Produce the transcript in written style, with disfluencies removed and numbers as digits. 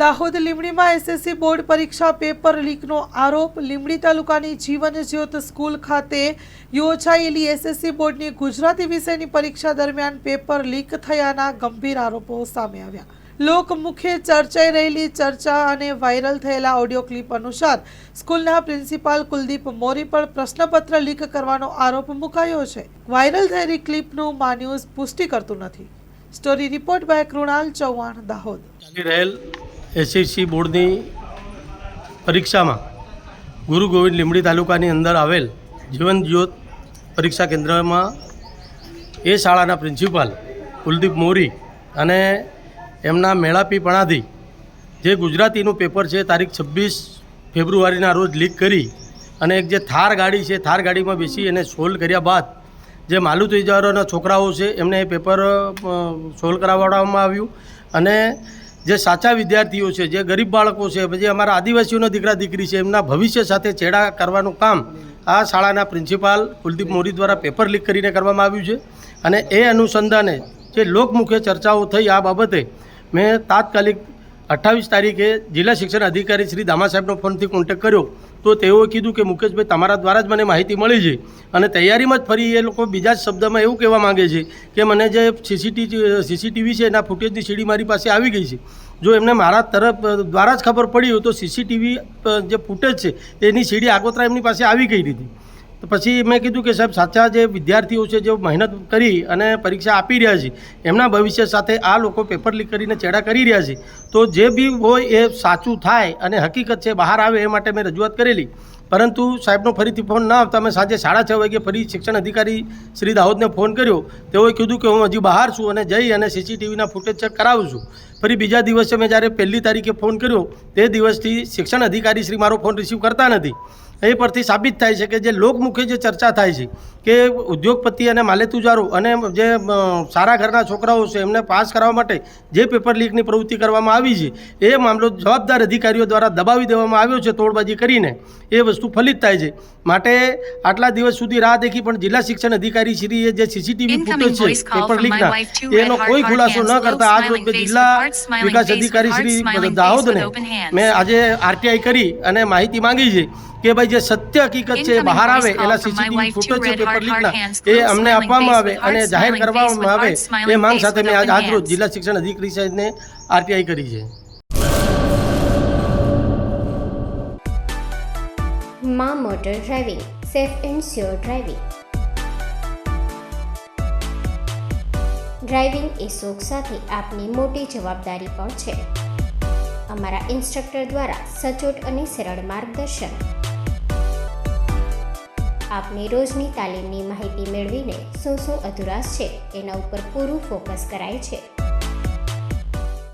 Dahod લીંબડીમાં SSC board પરીક્ષા paper લીકનો આરોપ। લીંબડી તાલુકાની જીવન જ્યોત સ્કૂલ ખાતે યોજાયેલી એસએસસી બોર્ડની ગુજરાતી વિષયની પરીક્ષા દરમિયાન પેપર લીક થયાના ગંભીર આરોપો સામે આવ્યા। લોકમુખે ચર્ચાઈ રહેલી ચર્ચા અને વાયરલ થયેલા ઓડિયો ક્લિપ અનુસાર સ્કૂલના પ્રિન્સિપાલ કુલદીપ મોરી પર પ્રશ્નપત્ર લીક કરવાનો આરોપ મુકાયો છે। વાયરલ થયેલી ક્લિપનું મા ન્યૂઝ પુષ્ટિ કરતું નથી। Story report by Krunal Chauhan, Dahod. ચાલી રહેલ એસએસસી બોર્ડની પરીક્ષામાં ગુરુ ગોવિંદ લીંબડી તાલુકાની અંદર આવેલ જીવન જ્યોત પરીક્ષા કેન્દ્રમાં એ શાળાના પ્રિન્સિપાલ કુલદીપ મોરી અને એમના મેળાપીપણાથી જે ગુજરાતીનું પેપર છે તારીખ 26 ફેબ્રુઆરીના રોજ લીક કરી અને એક જે થાર ગાડી છે થાર ગાડીમાં બેસી અને સોલ્વ કર્યા બાદ જે માલુતીજારોના છોકરાઓ છે એમને એ પેપર સોલ્વ કરાવવામાં આવ્યું અને જે સાચા વિદ્યાર્થીઓ છે, જે ગરીબ બાળકો છે, જે અમારા આદિવાસીઓના દીકરા દીકરી છે, એમના ભવિષ્ય સાથે ચેડા કરવાનું કામ આ શાળાના પ્રિન્સિપાલ કુલદીપ મોરી દ્વારા પેપર લીક કરીને કરવામાં આવ્યું છે। અને એ અનુસંધાને જે લોકમુખે ચર્ચાઓ થઈ આ બાબતે મેં તાત્કાલિક 28 તારીખે જિલ્લા શિક્ષણ અધિકારી શ્રી દામા સાહેબનો ફોનથી કોન્ટેક્ટ કર્યો તો તેઓએ કીધું કે મુકેશભાઈ તમારા દ્વારા જ મને માહિતી મળી છે અને તૈયારીમાં જ ફરી એ લોકો બીજા જ શબ્દમાં એવું કહેવા માગે છે કે મને જે સીસીટીવી છે એના ફૂટેજની સીડી મારી પાસે આવી ગઈ છે। જો એમને મારા તરફ દ્વારા જ ખબર પડી હોય તો સીસીટીવી જે ફૂટેજ છે એની સીડી આગોતરા એમની પાસે આવી ગઈ હતી। તો પછી મેં કીધું કે સાહેબ સાચા જે વિદ્યાર્થીઓ છે જે મહેનત કરી અને પરીક્ષા આપી રહ્યા છે એમના ભવિષ્ય સાથે આ લોકો પેપર લીક કરીને ચેડા કરી રહ્યા છે તો જે બી હોય એ સાચું થાય અને હકીકત છે બહાર આવે એ માટે મેં રજૂઆત કરેલી। પરંતુ સાહેબનો ફરીથી ફોન ના આવતા મેં સાંજે 6:30 વાગે ફરી શિક્ષણ અધિકારી શ્રી દાહોદને ફોન કર્યો। તેઓએ કીધું કે હું હજી બહાર છું અને જઈ અને સીસીટીવીના ફૂટેજ ચેક કરાવું છું। ફરી બીજા દિવસે મેં જ્યારે 1 તારીખે ફોન કર્યો તે દિવસથી શિક્ષણ અધિકારી શ્રી મારો ફોન રિસીવ કરતા નથી। એ પરથી સાબિત થાય છે કે જે લોકમુખે જે ચર્ચા થાય છે કે ઉદ્યોગપતિ અને માલેતુજારો અને જે સારા ઘરના છોકરાઓ છે એમને પાસ કરાવવા માટે જે પેપર લીકની પ્રવૃત્તિ કરવામાં આવી છે એ મામલો જવાબદાર અધિકારીઓ દ્વારા દબાવી દેવામાં આવ્યો છે તોડબાજી કરીને એ વસ્તુ ફલિત થાય છે। માટે આટલા દિવસ સુધી રાહ દેખી પણ જિલ્લા શિક્ષણ અધિકારી શ્રીએ જે સીસીટીવી ફૂટેજ છે પેપર લીકના એનો કોઈ ખુલાસો ન કરતા આજ રોજ જિલ્લા વિકાસ અધિકારી શ્રી દાહોદને મેં આજે આરટીઆઈ કરી અને માહિતી માંગી છે કે ભાઈ જે સત્ય હકીકત છે બહાર આવે એના સીસીટીવી ફૂટેજ છે પેપર લીકના એ અમને આપવામાં આવે અને જાહેર કરવામાં આવે એ માંગ સાથે મેં આજ રોજ જિલ્લા શિક્ષણ અધિકારી સાહેબને આરટીઆઈ કરી છે। માં motor driving, safe and sure driving. Driving એ શોખ સાથે આપની મોટી જવાબદારી પણ છે। અમારા ઇન્સ્ટ્રક્ટર દ્વારા સચોટ અને સરળ માર્ગદર્શન। આપની રોજની તાલીમની માહિતી મેળવીને શું અધુરાશ છે એના ઉપર પૂરું ફોકસ કરાય છે।